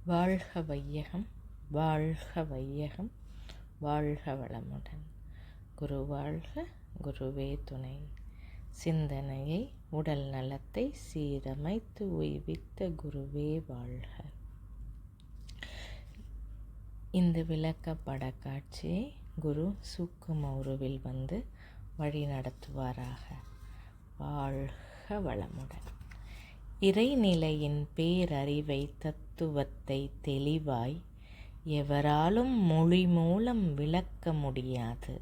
வாழ்க வையகம், வாழ்க வையகம், வாழ்க வளமுடன். குரு வாழ்க, குருவே துணை. சிந்தனையை உடல் நலத்தை சீரமைத்து உய்வித்த குருவே வாழ்க. இந்த விளக்கப்பட காட்சியை குரு சூக்கும உருவில் வந்து வழி நடத்துவாராக. வாழ்க வளமுடன். இறைநிலையின் பேரறிவை தத்துவத்தை தெளிவாய் எவராலும் மொழி மூலம் விளக்க முடியாது.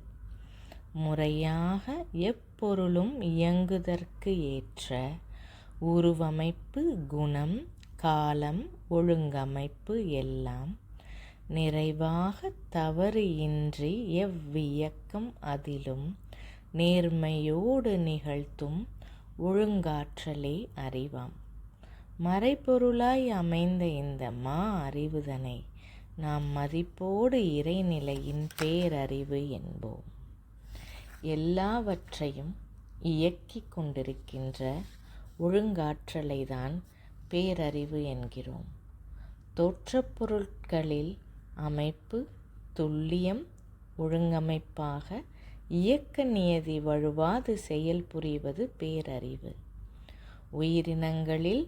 முறையாக எப்பொருளும் இயங்குதற்கு ஏற்ற உருவமைப்பு, குணம், காலம், ஒழுங்கமைப்பு எல்லாம் நிறைவாக தவறு இன்றி எவ்வியக்கம் அதிலும் நேர்மையோடு நிகழ்த்தும் ஒழுங்காற்றலே அறிவாம். மறைபொருளாய் அமைந்த இந்த மா அறிவுதனை நாம் மதிப்போடு இறைநிலையின் பேரறிவு என்போம். எல்லாவற்றையும் இயக்கிக் கொண்டிருக்கின்ற ஒழுங்காற்றலை தான் பேரறிவு என்கிறோம். தோற்றப் பொருட்களில் அமைப்பு, துல்லியம், ஒழுங்கமைப்பாக இயக்க நியதி வழுவாது செயல் புரிவது பேரறிவு. உயிரினங்களில்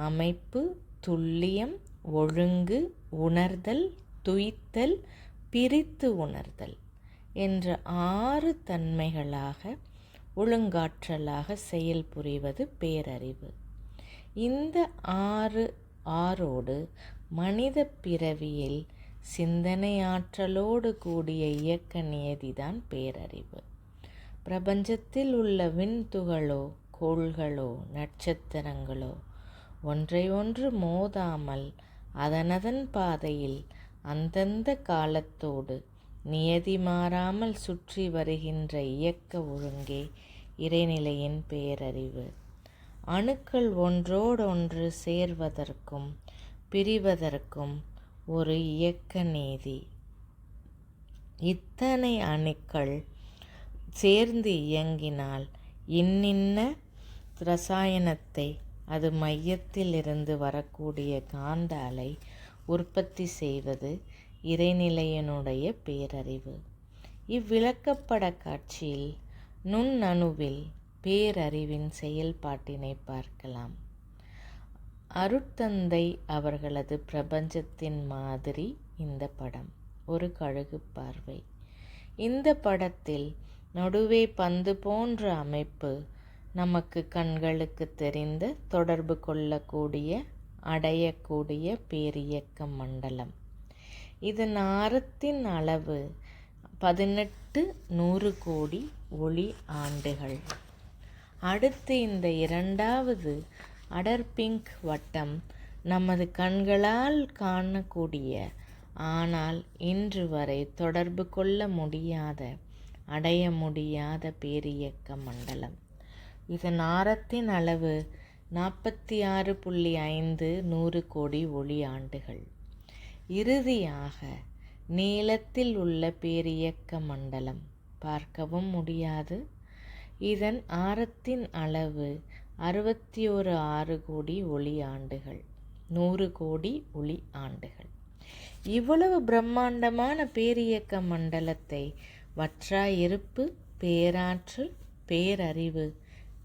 அமைப்பு, துல்லியம், ஒழுங்கு, உணர்தல், துய்த்தல், பிரித்து உணர்தல் என்ற 6 தன்மைகளாக ஒழுங்காற்றலாக செயல் புரிவது பேரறிவு. இந்த ஆறோடு மனித பிறவியில் சிந்தனை ஆற்றலோடு கூடிய இயக்க நியதிதான் பேரறிவு. பிரபஞ்சத்தில் உள்ள விண்துகளோ, கோள்களோ, நட்சத்திரங்களோ ஒன்றை ஒன்று மோதாமல் அதனதன் பாதையில் அந்தந்த காலத்தோடு நியதி மாறாமல் சுற்றி வருகின்ற இயக்க ஒழுங்கே இறைநிலையின் பேரறிவு. அணுக்கள் ஒன்றோடொன்று சேர்வதற்கும் பிரிவதற்கும் ஒரு இயக்க நீதி. இத்தனை அணுக்கள் சேர்ந்து இயங்கினால் இன்னின்ன ரசாயனத்தை அது மையத்தில் இருந்து வரக்கூடிய காந்த அலை உற்பத்தி செய்வது இறைநிலையினுடைய பேரறிவு. இவ்விளக்கப்பட காட்சியில் நுண்ணணுவில் பேரறிவின் செயல்பாட்டினை பார்க்கலாம். அருட்தந்தை அவர்களது பிரபஞ்சத்தின் மாதிரி இந்த படம். ஒரு கழுகு பார்வை. இந்த படத்தில் நடுவே பந்து போன்ற அமைப்பு நமக்கு கண்களுக்கு தெரிந்த தொடர்பு கொள்ளக்கூடிய அடையக்கூடிய பேரியக்க மண்டலம். இதன் ஆரத்தின் அளவு 18,100 கோடி ஒளி ஆண்டுகள். அடுத்து இந்த இரண்டாவது அடர் பிங்க் வட்டம் நமது கண்களால் காணக்கூடிய ஆனால் இன்று வரை தொடர்பு கொள்ள முடியாத, அடைய முடியாத பேரியக்க மண்டலம். இதன் ஆரத்தின் அளவு 46.5 கோடி ஒளி ஆண்டுகள். இறுதியாக நீளத்தில் உள்ள பேரியக்க மண்டலம் பார்க்கவும் முடியாது. இதன் ஆரத்தின் அளவு 61.6 கோடி ஒளி ஆண்டுகள், 100 கோடி ஒளி ஆண்டுகள். இவ்வளவு பிரம்மாண்டமான பேரியக்க மண்டலத்தை வற்றாயிருப்பு, பேராற்றல், பேரறிவு,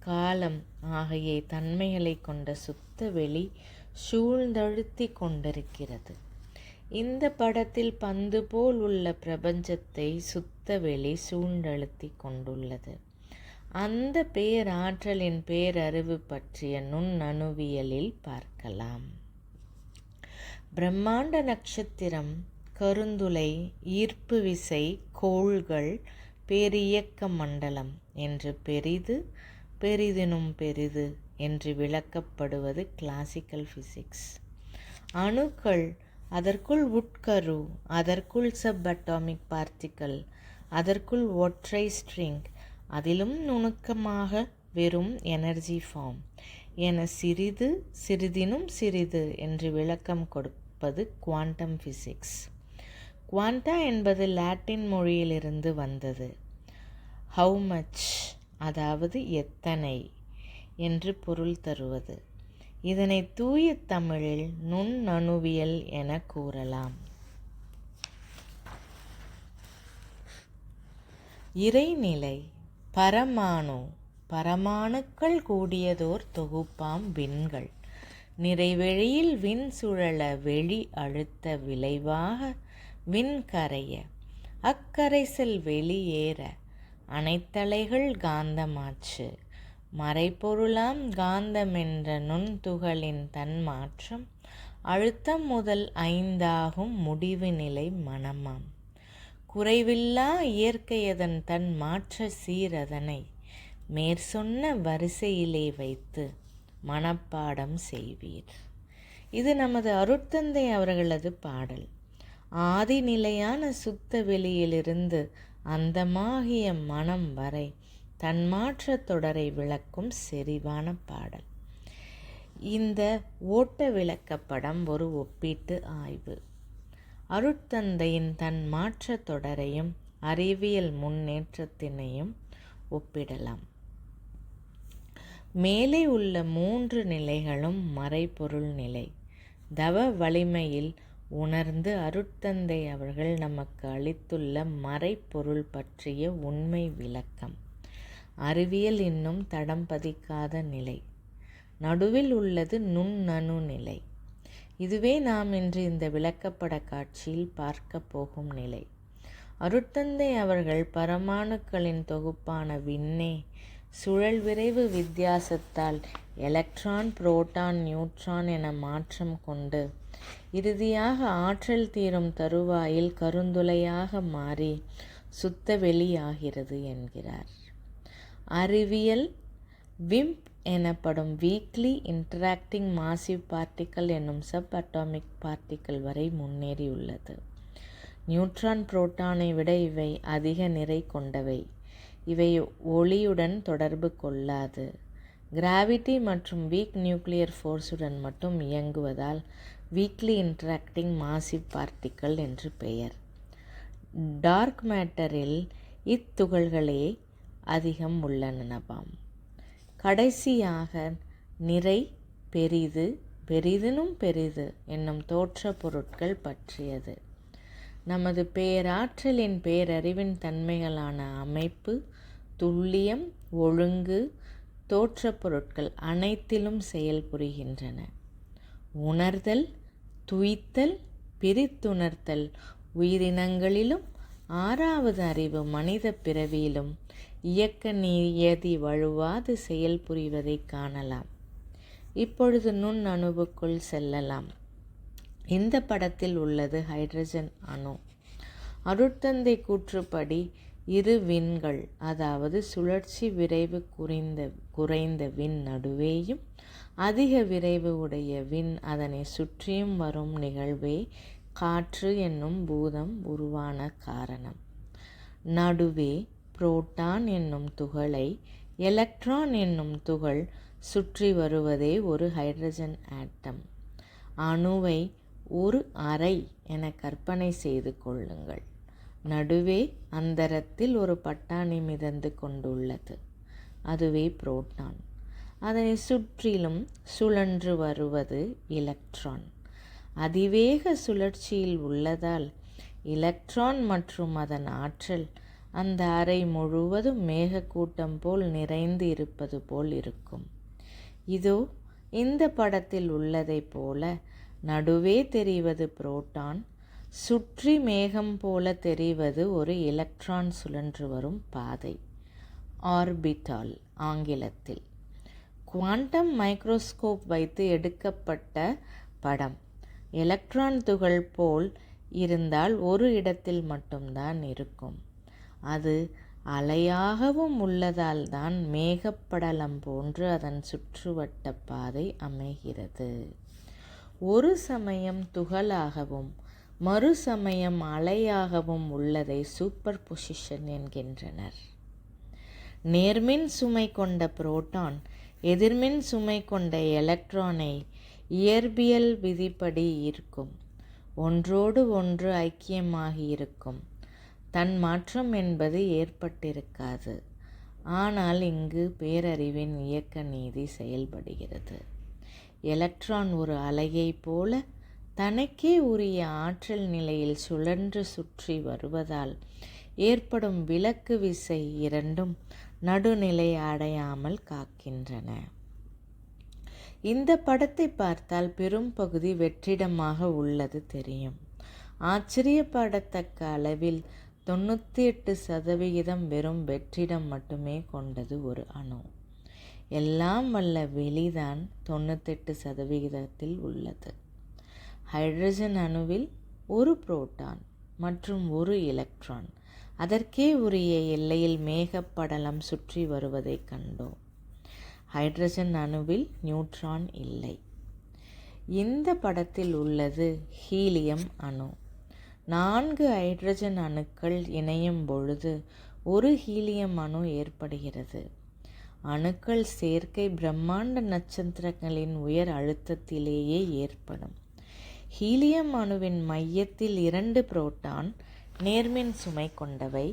காலம் ஆகிய தன்மைகளை கொண்ட சுத்த வெளி சூழ்ந்தழுத்தி கொண்டிருக்கிறது. இந்த படத்தில் பந்து போல் உள்ள பிரபஞ்சத்தை சுத்த வெளி சூழ்ந்தழுத்தி கொண்டுள்ளது. அந்த பேராற்றலின் பேரறிவு பற்றிய நுண்ணணுவியலில் பார்க்கலாம். பிரம்மாண்ட நட்சத்திரம், கருந்துளை, ஈர்ப்பு விசை, கோள்கள், பேரியக்க மண்டலம் என்று பெரிதினும் பெரிது என்று விளக்கப்படுவது கிளாசிக்கல் பிசிக்ஸ். அணுக்கள், அதற்குள் உட்கரு, அதற்குள் சப் அட்டாமிக் பார்ட்டிக்கல், அதற்குள் ஒற்றை ஸ்ட்ரிங், அதிலும் நுணுக்கமாக வெறும் எனர்ஜி ஃபார்ம் என சிறிதினும் சிறிது என்று விளக்கம் கொடுப்பது குவாண்டம் பிசிக்ஸ். குவாண்டா என்பது லாட்டின் மொழியிலிருந்து வந்தது. ஹவு மச், அதாவது எத்தனை என்று பொருள் தருவது. இதனை தூய தமிழில் நுண்ணணுவியல் என கூறலாம். இறைநிலை பரமாணு பரமாணுக்கள் கூடியதோர் தொகுப்பாம் விண்கள். நிறைவெளியில் விண் சுழல வெளி அழுத்த விளைவாக விண் கரைய அக்கரைசல் வெளியேற அனைத்தலைகள் காந்தமாச்சு. மறைபொருளாம் காந்தமென்ற நுண்துகளின் தன்மாற்றம் அழுத்தம் முதல் 5 முடிவு நிலை மனமாம். குறைவில்லா இயற்கையதன் தன் மாற்ற சீரதனை மேற்சொன்ன வரிசையிலே வைத்து மனப்பாடம் செய்வீர். இது நமது அருட்தந்தை அவர்களது பாடல். ஆதி நிலையான சுத்த வெளியிலிருந்து அந்தமாகிய மனம் வரை தன்மாற்ற தொடரை விளக்கும் செறிவான பாடல். இந்த ஓட்ட விளக்கப்படம் ஒரு ஒப்பீட்டு ஆய்வு. அருட்தந்தையின் தன் மாற்ற தொடரையும் அறிவியல் முன்னேற்றத்தினையும் ஒப்பிடலாம். மேலே உள்ள 3 நிலைகளும் மறைபொருள் நிலை. தவ வலிமையில் உணர்ந்து அருட்தந்தை அவர்கள் நமக்கு அளித்துள்ள மறைபொருள் பற்றிய உண்மை விளக்கம். அறிவியல் இன்னும் தடம் பதிக்காத நிலை. நடுவில் உள்ளது நுண்ணணு நிலை. இதுவே நாம் இன்று இந்த விளக்கப்பட காட்சியில் பார்க்க போகும் நிலை. அருட்தந்தை அவர்கள் பரமாணுக்களின் தொகுப்பான விண்ணே சுழல் விரைவு வித்தியாசத்தால் எலக்ட்ரான், புரோட்டான், நியூட்ரான் என மாற்றம் கொண்டு இறுதியாக ஆற்றல் தீரும் தருவாயில் கருந்துளையாக மாறி சுத்த வெளியாகிறது என்கிறார். அறிவியல் விம்ப் எனப்படும் வீக்லி இன்டராக்டிங் மாசிவ் பார்ட்டிக்கல் என்னும் சப் அட்டாமிக் பார்ட்டிக்கல் வரை முன்னேறியுள்ளது. நியூட்ரான், புரோட்டானை விட இவை அதிக நிறை கொண்டவை. இவை ஒளியுடன் தொடர்பு கொள்ளாது. கிராவிட்டி மற்றும் வீக் நியூக்ளியர் ஃபோர்ஸுடன் மட்டும் இயங்குவதால் வீக்லி இன்டராக்டிங் மாசிவ் பார்ட்டிக்கல் என்று பெயர். டார்க் மேட்டரில் இத்துகள்களே அதிகம் உள்ளனவாம். கடைசியாக நிறை பெரிது, பெரிதினும் பெரிது என்னும் தோற்ற பொருட்கள் பற்றியது. நமது பேராற்றலின் பேரறிவின் தன்மைகளான அமைப்பு, துல்லியம், ஒழுங்கு, தோற்ற பொருட்கள் அனைத்திலும் செயல்புரிகின்றன. உணர்தல், துய்த்தல், பிரித்துணர்த்தல் உயிரினங்களிலும் 6வது அறிவு மனித பிறவியிலும் இயக்க நியதி வழுவாது செயல்புரிவதை காணலாம். இப்பொழுது நுண் அணுவுக்குள் செல்லலாம். இந்த படத்தில் உள்ளது ஹைட்ரஜன் அணு. அருட்தந்தை கூற்றுப்படி இரு விண்கள், அதாவது சுழற்சி விரைவு குறைந்த விண் நடுவேயும் அதிக விரைவு உடைய விண் அதனை சுற்றியும் வரும் நிகழ்வே காற்று என்னும் பூதம் உருவான காரணம். நடுவே புரோட்டான் என்னும் துகளை எலக்ட்ரான் என்னும் துகள் சுற்றி வருவதே ஒரு ஹைட்ரஜன் ஆட்டம். அணுவை ஒரு அறை என கற்பனை செய்து கொள்ளுங்கள். நடுவே அந்தரத்தில் ஒரு பட்டாணி மிதந்து கொண்டுள்ளது. அதுவே புரோட்டான். அதனை சுற்றிலும் சுழன்று வருவது எலக்ட்ரான். அதிவேக சுழற்சியில் உள்ளதால் எலக்ட்ரான் மற்றும் அதன் ஆற்றல் அந்த அறை முழுவதும் மேகக்கூட்டம் போல் நிறைந்து இருப்பது போல் இருக்கும். இதோ இந்த படத்தில் உள்ளதைப் போல நடுவே தெரிவது புரோட்டான், சுற்றி மேகம் போல தெரிவது ஒரு எலக்ட்ரான் சுழன்று வரும் பாதை, ஆர்பிட்டால் ஆங்கிலத்தில். குவாண்டம் மைக்ரோஸ்கோப் வைத்து எடுக்கப்பட்ட படம். எலக்ட்ரான் துகள் போல் இருந்தால் ஒரு இடத்தில் மட்டும்தான் இருக்கும். அது அலையாகவும் உள்ளதால் தான் மேகப்படலம் போன்று அதன் சுற்றுவட்ட பாதை அமைகிறது. ஒரு சமயம் துகளாகவும் மறு சமயம் அலையாகவும் உள்ளதை சூப்பர் பொசிஷன் என்கின்றனர். நேர்மின் சுமை கொண்ட புரோட்டான் எதிர்மின் சுமை கொண்ட எலக்ட்ரானை இயற்பியல் விதிப்படி ஈர்க்கும். ஒன்றோடு ஒன்று ஐக்கியமாகி இருக்கும். தன் மாற்றம் என்பது ஏற்பட்டிருக்காது. ஆனால் இங்கு பேரறிவின் இயக்க நீதி செயல்படுகிறது. எலக்ட்ரான் ஒரு அலையைப் போல தனக்கே உரிய ஆற்றல் நிலையில் சுழன்று சுற்றி வருவதால் ஏற்படும் விலக்கு விசை இரண்டும் நடுநிலை அடையாமல் காக்கின்றன. இந்த படத்தை பார்த்தால் பெரும் பகுதி வெற்றிடமாக உள்ளது தெரியும். ஆச்சரியப்படத்தக்க அளவில் 98% வெறும் வெற்றிடம் மட்டுமே கொண்டது ஒரு அணு. எல்லாம் வல்ல வெளிதான் 98% உள்ளது. ஹைட்ரஜன் அணுவில் ஒரு புரோட்டான் மற்றும் ஒரு எலக்ட்ரான் அதற்கே உரிய எல்லையில் மேகப்படலம் சுற்றி வருவதை கண்டோம். ஹைட்ரஜன் அணுவில் நியூட்ரான் இல்லை. இந்த படத்தில் உள்ளது ஹீலியம் அணு. 4 ஹைட்ரஜன் அணுக்கள் இணையும் பொழுது ஒரு ஹீலியம் அணு ஏற்படுகிறது. அணுக்கள் சேர்க்கை பிரம்மாண்ட நட்சத்திரங்களின் உயர் அழுத்தத்திலேயே ஏற்படும். ஹீலியம் அணுவின் மையத்தில் 2 புரோட்டான் நேர்மின் சுமை கொண்டவை,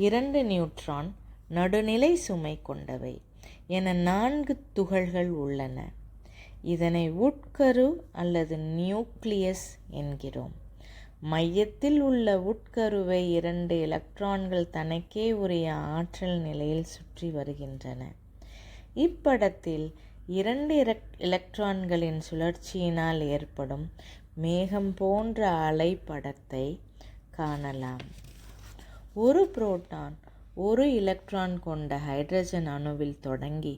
2 நியூட்ரான் நடுநிலை சுமை கொண்டவை என 4 துகள்கள் உள்ளன. இதனை உட்கரு அல்லது நியூக்ளியஸ் என்கிறோம். மையத்தில் உள்ள உட்கருவை 2 எலக்ட்ரான்கள் தனக்கே உரிய ஆற்றல் நிலையில் சுற்றி வருகின்றன. இப்படத்தில் 2 எலக்ட்ரான்களின் சுழற்சியினால் ஏற்படும் மேகம் போன்ற அலை படத்தை காணலாம். ஒரு புரோட்டான் ஒரு எலக்ட்ரான் கொண்ட ஹைட்ரஜன் அணுவில் தொடங்கி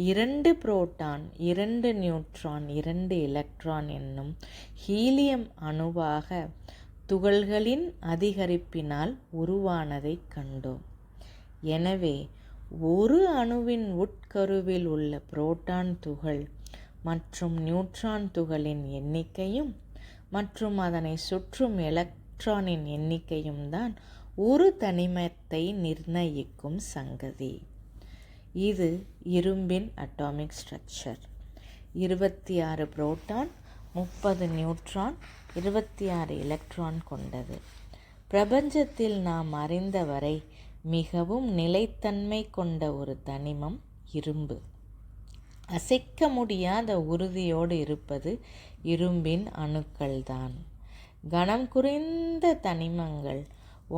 2 புரோட்டான் 2 நியூட்ரான் 2 எலக்ட்ரான் என்னும் ஹீலியம் அணுவாக துகள்களின் அதிகரிப்பினால் உருவானதை கண்டோம். எனவே ஒரு அணுவின் உட்கருவில் உள்ள புரோட்டான் துகள் மற்றும் நியூட்ரான் துகளின் எண்ணிக்கையும் மற்றும் அதனை சுற்றும் எலக்ட்ரானின் எண்ணிக்கையும் தான் ஒரு தனிமத்தை நிர்ணயிக்கும் சங்கதி. இது இரும்பின் atomic structure. 26 proton 30 neutron 26 electron கொண்டது. பிரபஞ்சத்தில் நாம் அறிந்தவரை மிகவும் நிலைத்தன்மை கொண்ட ஒரு தனிமம் இரும்பு. அசைக்க முடியாத உறுதியோடு இருப்பது இரும்பின் அணுக்கள்தான். கனம் குறைந்த தனிமங்கள்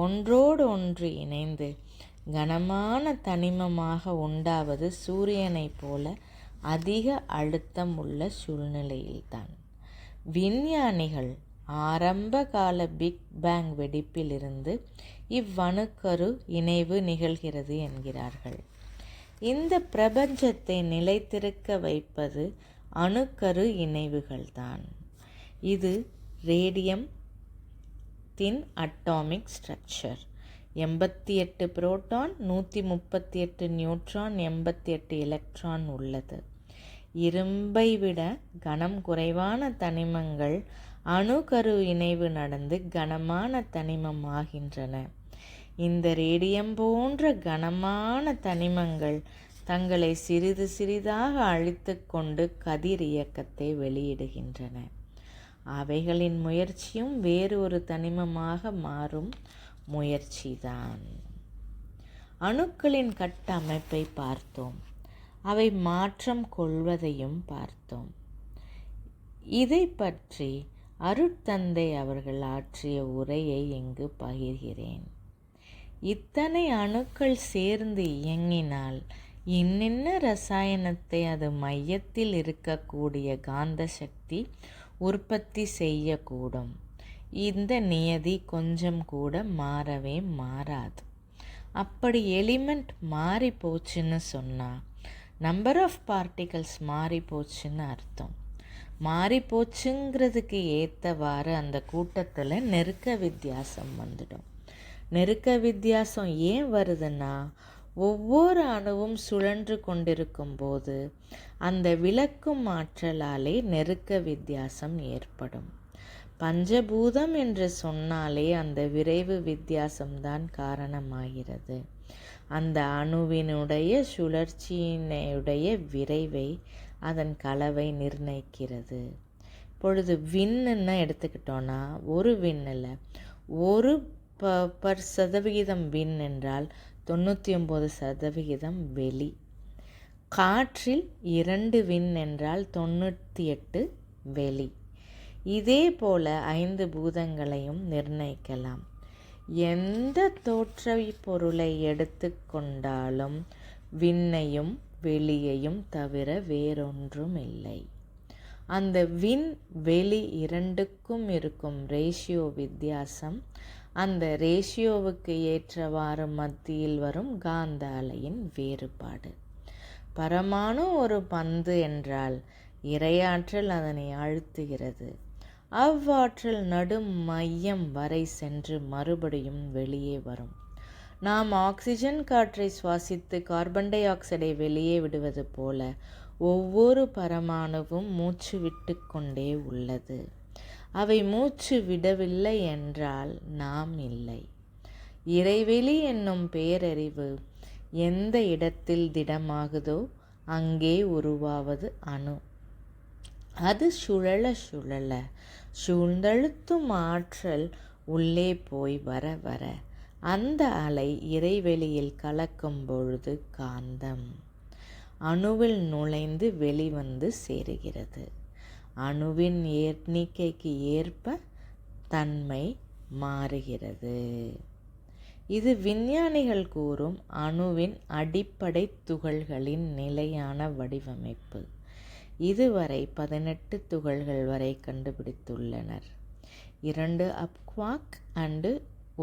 ஒன்றோடு ஒன்று இணைந்து கனமான தனிமமாக உண்டாவது சூரியனைப் போல அதிக அழுத்தம் உள்ள சூழ்நிலையில்தான். விஞ்ஞானிகள் ஆரம்ப கால பிக் பேங் வெடிப்பிலிருந்து இவ்வணுக்கரு இணைவு நிகழ்கிறது என்கிறார்கள். இந்த பிரபஞ்சத்தை நிலைத்திருக்க வைப்பது அணுக்கரு இணைவுகள்தான். இது radium atomic structure. 88 proton 138 neutron 88 electron உள்ளது. இரும்பை விட கனம் குறைவான தனிமங்கள் அணுக்கரு இணைவு நடந்து கனமான தனிமம் ஆகின்றன. இந்த ரேடியம் போன்ற கனமான தனிமங்கள் தங்களை சிறிது சிறிதாக அழித்து கொண்டு கதிர் இயக்கத்தை வெளியிடுகின்றன. அவைகளின் முயற்சியும் வேறு ஒரு தனிமமாக மாறும் முயற்சிதான். அணுக்களின் கட்டமைப்பை பார்த்தோம். அவை மாற்றம் கொள்வதையும் பார்த்தோம். இதை பற்றி அருட்தந்தை அவர்கள் ஆற்றிய உரையை இங்கு பகிர்கிறேன். இத்தனை அணுக்கள் சேர்ந்து இயங்கினால் இன்னென்ன ரசாயனத்தை அது மையத்தில் இருக்கக்கூடிய காந்த சக்தி உற்பத்தி செய்யக்கூடும். இந்த நியதி கொஞ்சம் கூட மாறவே மாறாது. அப்படி எலிமெண்ட் மாறி போச்சுன்னு சொன்னால் நம்பர் ஆஃப் பார்ட்டிகல்ஸ் மாறி போச்சுன்னு அர்த்தம். மாறி போச்சுங்கிறதுக்கு ஏற்றவாறு அந்த கூட்டத்தில் நெருக்க வித்தியாசம் வந்துடும். நெருக்க வித்தியாசம் ஏன் வருதுன்னா, ஒவ்வொரு அணுவும் சுழன்று கொண்டிருக்கும் போது அந்த விலக்கும் ஆற்றலாலே நெருக்க வித்தியாசம் ஏற்படும். பஞ்சபூதம் என்று சொன்னாலே அந்த விரைவு வித்தியாசம்தான் காரணமாகிறது. அந்த அணுவினுடைய சுழற்சியினுடைய விரைவை அதன் கலவை நிர்ணயிக்கிறது. இப்பொழுது விண்ணுன்னு எடுத்துக்கிட்டோன்னா, ஒரு விண்ணில் 1% வின் என்றால் 99% வெளி. காற்றில் 2 விண் என்றால் 98 வெளி. இதே போல 5 பூதங்களையும் நிர்ணயிக்கலாம். எந்த தோற்ற பொருளை எடுத்துக்கொண்டாலும் விண்ணையும் வெளியையும் தவிர வேறொன்றும் இல்லை. அந்த விண் வெளி இரண்டுக்கும் இருக்கும் ரேஷியோ வித்தியாசம், அந்த ரேஷியோவுக்கு ஏற்றவாறு மத்தியில் வரும் காந்த அலையின் வேறுபாடு. பரமாணு ஒரு பந்து என்றால் இரையாற்றல் அதனை அழுத்துகிறது. அவ்வாற்றல் நடு மையம் வரை சென்று மறுபடியும் வெளியே வரும். நாம் ஆக்சிஜன் காற்றை சுவாசித்து கார்பன் டை ஆக்சைடை வெளியே விடுவது போல ஒவ்வொரு பரமாணுவும் மூச்சு விட்டு கொண்டே உள்ளது. அவை மூச்சு விடவில்லை என்றால் நாம் இல்லை. இறைவெளி என்னும் பேரறிவு எந்த இடத்தில் திடமாகுதோ அங்கே உருவாவது அணு. அது சுழல சுழல சூழ்ந்தழுத்தும் ஆற்றல் உள்ளே போய் வர வர அந்த அலை இறைவெளியில் கலக்கும் பொழுது காந்தம் அணுவில் நுழைந்து வெளிவந்து சேருகிறது. அணுவின் எண்ணிக்கைக்கு ஏற்ப தன்மை மாறுகிறது. இது விஞ்ஞானிகள் கூறும் அணுவின் அடிப்படை துகள்களின் நிலையான வடிவமைப்பு. இதுவரை 18 துகள்கள் வரை கண்டுபிடித்துள்ளனர். 2 அப் குவார்க் அண்டு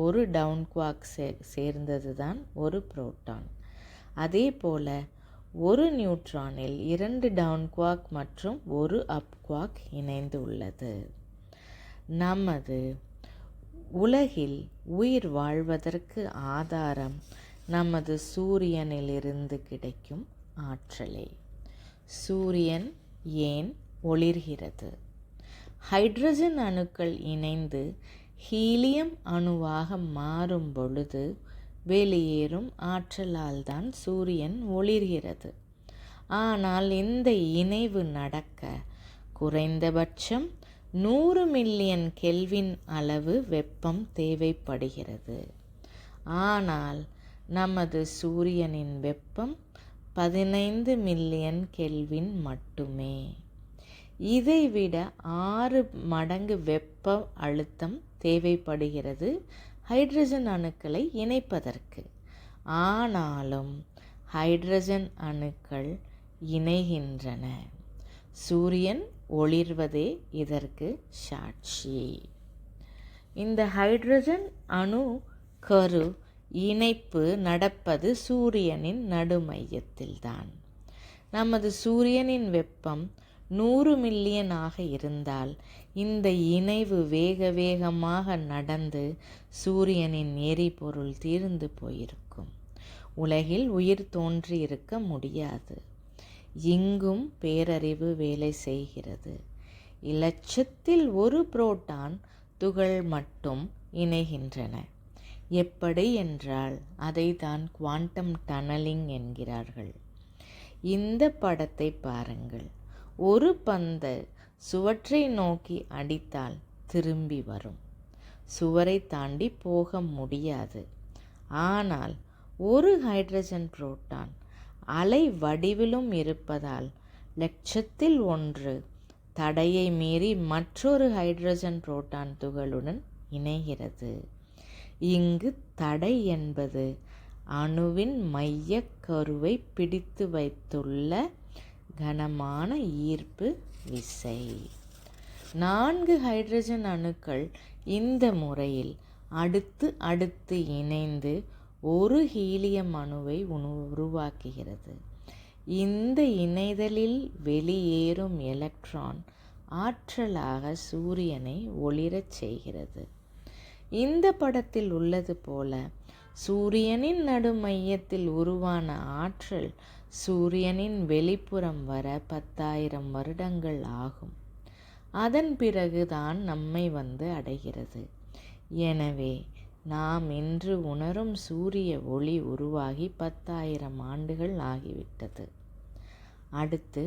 1 டவுன் குவார்க் சேர்ந்தது தான் ஒரு புரோட்டான். அதே போல ஒரு நியூட்ரானில் 2 டவுன் குவார்க் மற்றும் 1 அப் குவார்க் இணைந்து உள்ளது. நமது உலகில் உயிர் வாழ்வதற்கு ஆதாரம் நமது சூரியனிலிருந்து கிடைக்கும் ஆற்றலே. சூரியன் ஏன் ஒளிர்கிறது? ஹைட்ரஜன் அணுக்கள் இணைந்து ஹீலியம் அணுவாக மாறும் பொழுது வெளியேறும் ஆற்றலால் தான் சூரியன் ஒளிர்கிறது. ஆனால் இந்த இணைவு நடக்க குறைந்தபட்சம் 100 மில்லியன் கெல்வின் அளவு வெப்பம் தேவைப்படுகிறது. ஆனால் நமது சூரியனின் வெப்பம் 15 மில்லியன் கெல்வின் மட்டுமே. இதைவிட 6 மடங்கு வெப்ப அழுத்தம் தேவைப்படுகிறது ஹைட்ரஜன் அணுக்களை இணைப்பதற்கு. ஆனாலும் ஹைட்ரஜன் அணுக்கள் இணைகின்றன. சூரியன் ஒளிர்வதே இதற்கு சாட்சி. இந்த ஹைட்ரஜன் அணு கரு இணைப்பு நடப்பது சூரியனின் நடுமையத்தில்தான். நமது சூரியனின் வெப்பம் 100 மில்லியன் ஆக இருந்தால் இந்த இணைவு வேக வேகமாக நடந்து சூரியனின் எரிபொருள் தீர்ந்து போயிருக்கும். உலகில் உயிர் தோன்றியிருக்க முடியாது. இங்கும் பேரறிவு வேலை செய்கிறது. இலட்சத்தில் ஒரு புரோட்டான் துகள் மட்டும் இணைகின்றன. எப்படி என்றால் அதை தான் குவாண்டம் டனலிங் என்கிறார்கள். இந்த படத்தை பாருங்கள். ஒரு பந்து சுவற்றை நோக்கி அடித்தால் திரும்பி வரும். சுவரை தாண்டி போக முடியாது. ஆனால் ஒரு ஹைட்ரஜன் புரோட்டான் அலை வடிவிலும் இருப்பதால் லட்சத்தில் ஒன்று தடையை மீறி மற்றொரு ஹைட்ரஜன் புரோட்டான் துகளுடன் இணைகிறது. இங்கு தடை என்பது அணுவின் மையக் கருவை பிடித்து வைத்துள்ள கனமான ஈர்ப்பு விசை. 4 ஹைட்ரஜன் அணுக்கள் இந்த முறையில் அடுத்து அடுத்து இணைந்து ஒரு ஹீலியம் அணுவை உருவாக்குகிறது. இந்த இணைதலில் வெளியேறும் எலக்ட்ரான் ஆற்றலாக சூரியனை ஒளிரச் செய்கிறது. இந்த படத்தில் உள்ளது போல சூரியனின் நடு மையத்தில் உருவான ஆற்றல் சூரியனின் வெளிப்புறம் வர 10,000 வருடங்கள் ஆகும். அதன் பிறகுதான் நம்மை வந்து அடைகிறது. எனவே நாம் இன்று உணரும் சூரிய ஒளி உருவாகி 10,000 ஆண்டுகள் ஆகிவிட்டது. அடுத்து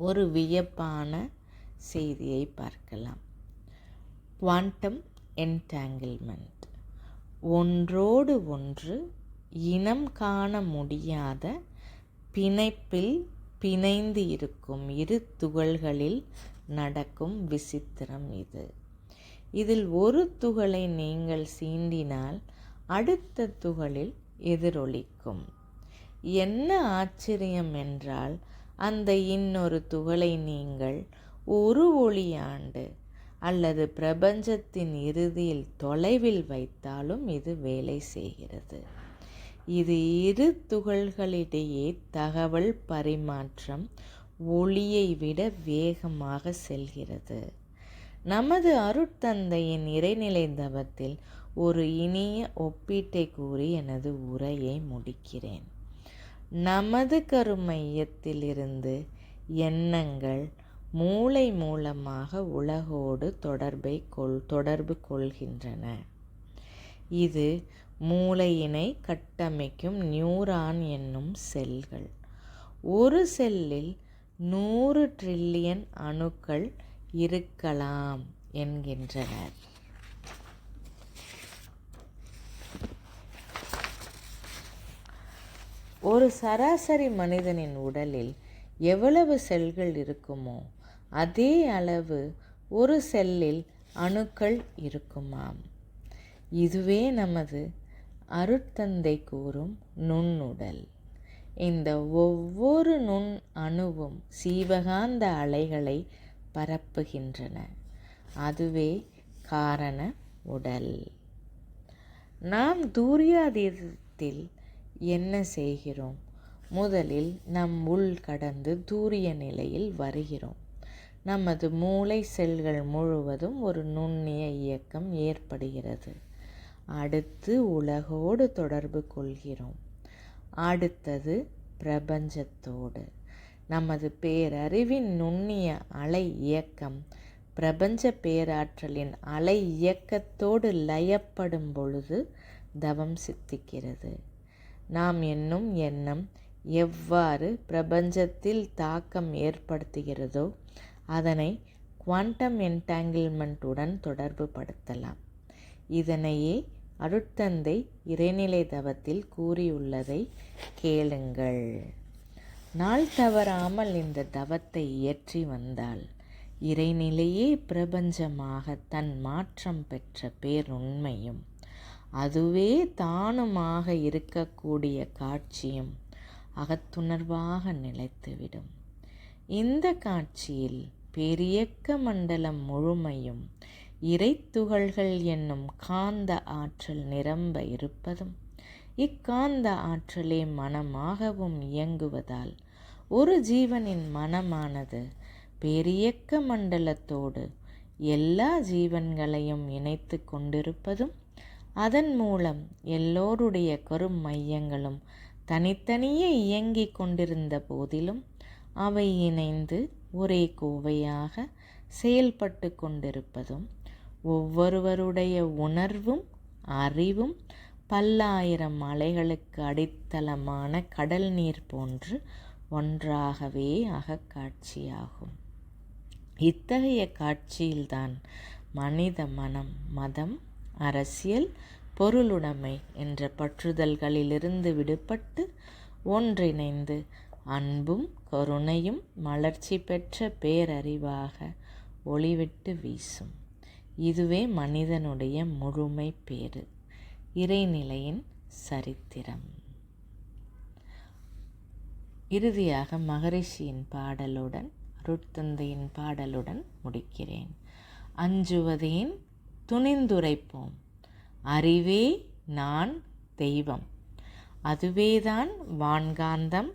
ஒரு வியப்பான செய்தியை பார்க்கலாம். Quantum entanglement. ஒன்றோடு ஒன்று இனம் காண முடியாத பிணைப்பில் பிணைந்து இருக்கும் இரு துகள்களில் நடக்கும் விசித்திரம் இது. இதில் ஒரு துகளை நீங்கள் சீண்டினால் அடுத்த துகளில் எதிரொலிக்கும். என்ன ஆச்சரியம் என்றால், அந்த இன்னொரு துகளை நீங்கள் ஒரு ஒளியாண்டு அல்லது பிரபஞ்சத்தின் இறுதியில் தொலைவில் வைத்தாலும் இது வேலை செய்கிறது. இது இரு துகள்களிடையே தகவல் பரிமாற்றம் ஒளியை விட வேகமாக செல்கிறது. நமது அருட்தந்தையின் இறைநிலை தவத்தில் ஒரு இனிய ஒப்பீட்டை கூறி எனது உரையை முடிக்கிறேன். நமது கருமையத்திலிருந்து எண்ணங்கள் மூளை மூலமாக உலகோடு தொடர்பு கொள்கின்றன. இது மூளையினை கட்டமைக்கும் நியூரான் என்னும் செல்கள். ஒரு செல்லில் 100 டிரில்லியன் அணுக்கள் இருக்கலாம் என்கின்றனர். ஒரு சராசரி மனிதனின் உடலில் எவ்வளவு செல்கள் இருக்குமோ அதே அளவு ஒரு செல்லில் அணுக்கள் இருக்குமாம். இதுவே நமது அருட்தந்தை கூறும் நுண்ணுடல். இந்த ஒவ்வொரு நுண் அணுவும் சீவகாந்த அலைகளை பரப்புகின்றன. அதுவே காரண உடல். நாம் தூரியாதீதத்தில் என்ன செய்கிறோம்? முதலில் நம் உள் கடந்து தூரிய நிலையில் வருகிறோம். நமது மூளை செல்கள் முழுவதும் ஒரு நுண்ணிய இயக்கம் ஏற்படுகிறது. அடுத்து உலகோடு தொடர்பு கொள்கிறோம். அடுத்தது பிரபஞ்சத்தோடு. நமது பேரறிவின் நுண்ணிய அலை இயக்கம் பிரபஞ்ச பேராற்றலின் அலை இயக்கத்தோடு லயப்படும் பொழுது தவம் சித்திக்கிறது. நாம் என்னும் எண்ணம் எவ்வாறு பிரபஞ்சத்தில் தாக்கம் ஏற்படுத்துகிறதோ அதனை குவாண்டம் என்டாங்கிள்மெண்ட்டுடன் தொடர்பு படுத்தலாம். இதனையே அருட்தந்தை இறைநிலை தவத்தில் கூறியுள்ளதை கேளுங்கள். நாள் தவறாமல் இந்த தவத்தை இயற்றி வந்தால் இறைநிலையே பிரபஞ்சமாக தன் மாற்றம் பெற்ற பேருண்மையும் அதுவே தானுமாக இருக்கக்கூடிய காட்சியும் அகத்துணர்வாக நிலைத்துவிடும். இந்த காட்சியில் பேரியக்க மண்டலம் முழுமையும் இறைத்துகள்கள் என்னும் காந்த ஆற்றல் நிரம்ப இருப்பதும் இக்காந்த ஆற்றலே மனமாகவும் இயங்குவதால் ஒரு ஜீவனின் மனமானது பேரியக்க மண்டலத்தோடு எல்லா ஜீவன்களையும் இணைத்து கொண்டிருப்பதும் அதன் மூலம் எல்லோருடைய கரும் மையங்களும் தனித்தனியே இயங்கிக் கொண்டிருந்த போதிலும் அவை இணைந்து ஒரே கோவையாக செயல்பட்டு கொண்டிருப்பதும் ஒவ்வொருவருடைய உணர்வும் அறிவும் பல்லாயிரம் அலைகளுக்கு அடித்தளமான கடல் நீர் போன்று ஒன்றாகவே அகக்காட்சியாகும். இத்தகைய காட்சியில்தான் மனித மனம் மதம், அரசியல், பொருளுடைமை என்ற பற்றுதல்களிலிருந்து விடுபட்டு ஒன்றிணைந்து அன்பும் கருணையும் மலர்ச்சி பெற்ற பேரறிவாக ஒளிவிட்டு வீசும். இதுவே மனிதனுடைய முழுமை பேறு, இறைநிலையின் சரித்திரம். இறுதியாக மகரிஷியின் பாடலுடன் அருட்தந்தையின் பாடலுடன் முடிக்கிறேன். அஞ்சுவதேன் துணிந்துரைப்போம், அறிவே நான் தெய்வம், அதுவேதான் வான்காந்தம்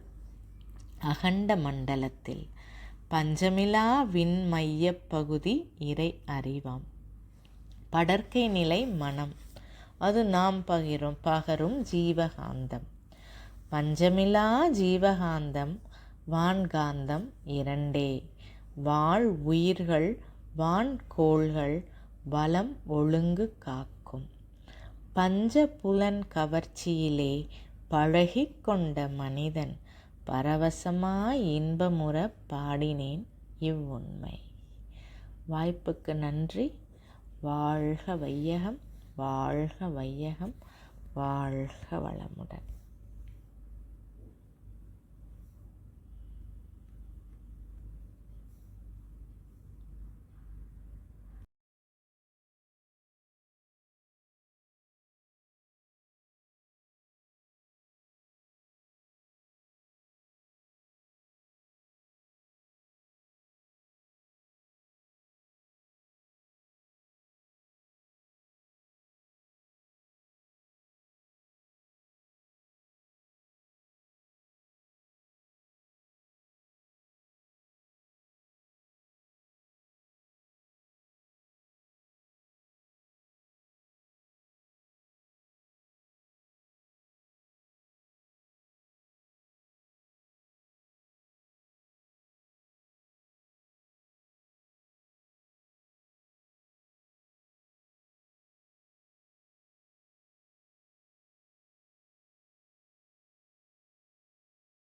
அகண்ட மண்டலத்தில் பஞ்சமிலா விண்மையப் பகுதி இறை அறிவாம். படர்க்கை நிலை மனம், அது நாம் பகரும் ஜீவகாந்தம். பஞ்சமிலா ஜீவகாந்தம் வான்காந்தம் இரண்டே. வாழ் உயிர்கள் வான்கோள்கள் வலம் ஒழுங்கு காக்கும். பஞ்ச புலன் கவர்ச்சியிலே பழகிக் கொண்ட மனிதன் பரவசமாய் இன்பமுற பாடினேன் இவ்வுண்மை. வாய்ப்புக்கு நன்றி. வாழ்க வையகம், வாழ்க வையகம், வாழ்க வளமுடன்.